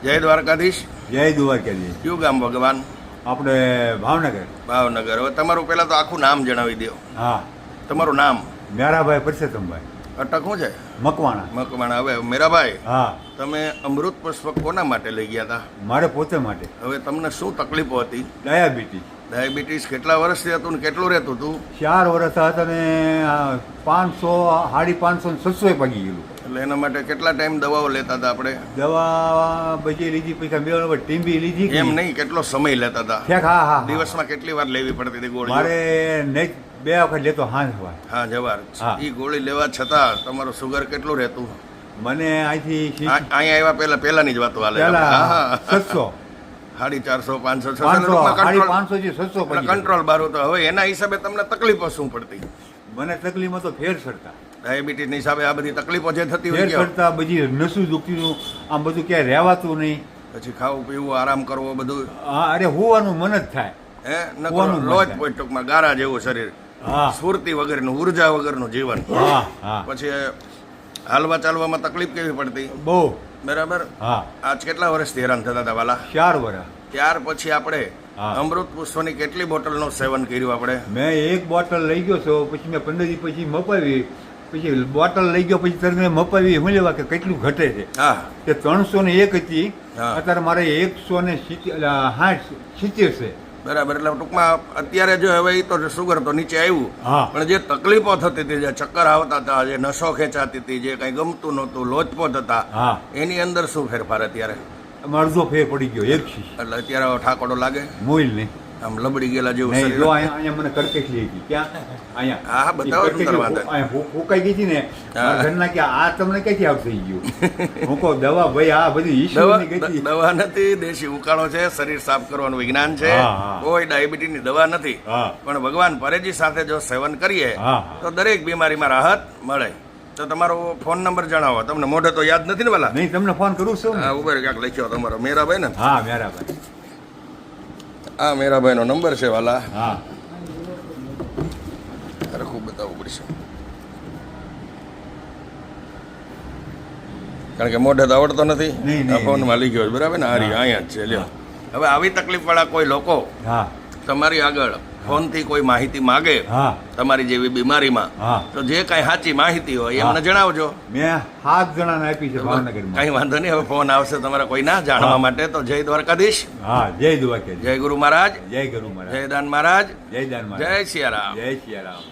જય દ્વારકાધીશ. જય દ્વારકાધીશ. કયું ગામ ભગવાન? આપણે ભાવનગર. ભાવનગર. હવે તમારું પહેલાં તો આખું નામ જણાવી દો. હા, તમારું નામ? મેરાભાઈ પરસોત્તમભાઈ. અટક શું છે? મકવાણા. મકવાણા. હવે મેરાભાઈ, હા, તમે અમૃત પુષ્પ કોના માટે લઈ ગયા હતા? મારે પોતે માટે. હવે તમને શું તકલીફો હતી? ડાયાબિટીસ. ડાયાબિટીસ કેટલા વર્ષથી હતું ને કેટલું રહેતું હતું? 4 વર્ષ હતા ને 500, 550, 700 પગી ગયેલું. એટલે એના માટે કેટલા ટાઈમ દવાઓ લેતા હતા આપણે? દવા બચી લીધી, પૈસા બે ટીમ્બી લીધી. એમ નહીં, કેટલો સમય લેતા હતા? હા હા હા. દિવસમાં કેટલી વાર લેવી પડતી હતી ગોળી? મારે નહીં 2 વખત લેતો હાંજ વાર. હા, જવાર. હા. એ ગોળી લેવા છતાં તમારું સુગર કેટલું રહેતું? મને અહીંથી અહીંયા આવ્યા પહેલાની જ વાતો હાલે. પેલા 700, 450, 500, 500 થી 700 પગી. કંટ્રોલ બારું તો હવે એના હિસાબે તમને તકલીફો શું પડતી? મને તકલીફમાં તો ફેર ચડતા. ડાયાબિટીસની હિસાબે આ બધી તકલીફો જે થતી ફેર હોય ચડતા, બધી નસું દુખતીનું, આમ બધું ક્યાંય રહેવાતું નહીં. પછી ખાવું પીવું આરામ કરવો બધું. હા, અરે હોવાનું મન જ થાય. હે હોવાનું મન લોજ થાય. પોઈ ટૂંકમાં ગારા જેવું શરીર, હા સ્ફૂર્તિ વગરનું, ઉર્જા વગરનું જીવન. હા હા. પછી હાલવા ચાલવામાં તકલીફ કેવી પડતી? બહુ. બરાબર. હા, આજ કેટલા વર્ષથી હેરાન થતા હતા વાલા? 4 વર્ષ. ત્યાર પછી આપણે હા. અમૃત પુષ્પની કેટલી બોટલનું સેવન કર્યું આપણે? મેં 1 બોટલ લઈ ગયો છો, પછી મેં 15 દી પછી મપાવી, પછી બોટલ લઈ ગયો, પછી તરત મપાવી. હું લેવા કે કેટલું ઘટે છે. હા. તે 301 હતી, હા. અત્યારે મારે 160 છે. બરાબર. એટલે ટૂંકમાં અત્યારે જો હવે તો સુગર તો નીચે આવ્યું, હા. પણ જે તકલીફો થતી હતી, જે ચક્કર આવતા હતા, જે નસો ખેંચાતી હતી, જે કંઈ ગમતું નહોતું, લોચપોચ હતા, હા, એની અંદર શું ફેરફાર અત્યારે? અડધો ફેર પડી ગયો. 1 શીશ. એટલે અત્યારે ઠાકોડો લાગે, મોઈલ નહીં. આમ લબડી ગયેલા જેવું નહીં, શરીર. જો અહીંયા મને કરકેટલી હતી. ક્યાં? અહીંયા. હા, બતાવો શું કરવા દે. અહીંયા ફૂંકાઈ ગઈ હતી ને, હા. મારા ઘરના કે આ તમને ક્યાંથી આવ થઈ ગયું? હું કહું દવા ભાઈ, આ બધી ઈશ્વરની ગઈ હતી. દવા નથી, દેશી ઉકાળો છે, શરીર સાફ કરવાનું વિજ્ઞાન છે. હા, હા. કોઈ ડાયાબિટીસની દવા નથી. હા. પણ ભગવાન પરેજી સાથે જો સેવન કરીએ હા, હા. તો દરેક બીમારીમાં રાહત મળે. તો તમારો ફોન નંબર જણાવો. તમને મોઢે તો યાદ નથી ને પેલા? નહીં, તમને ફોન કરું છું ને. હા, ઉભર ક્યાંક લખ્યો તમારો મેરાભાઈ ને? હા, મેરાભાઈ. આ મેરાભાઈનો નંબર છે વાલા. હા. ખૂબ બતાવવું પડશે, કારણ કે મોઢે તો આવડતો નથી. નહીં, આ ફોનમાં લખ્યો છે, બરાબર ને? હારી અહીંયા જ છે. લ્યો, હવે આવી તકલીફ વાળા કોઈ લોકો હા તમારી આગળ ફોનથી કોઈ માહિતી માગે હા તમારી જેવી બીમારીમાં, હા. તો જે કાંઈ સાચી માહિતી હોય એ અમને જણાવજો. મેં 7 જણાને આપી છે ભાવનગરમાં. કાંઈ વાંધો નહીં. હવે ફોન આવશે તમારા કોઈ ના જાણવા માટે. તો જય દ્વારકાધીશ. હા, જય દ્વારકાધીશ. જય ગુરુ મહારાજ. જય ગુરુ મહારાજ. જય દાન મહારાજ. જય દાન મહારાજ. જય સિયારામ. જય સિયારામ.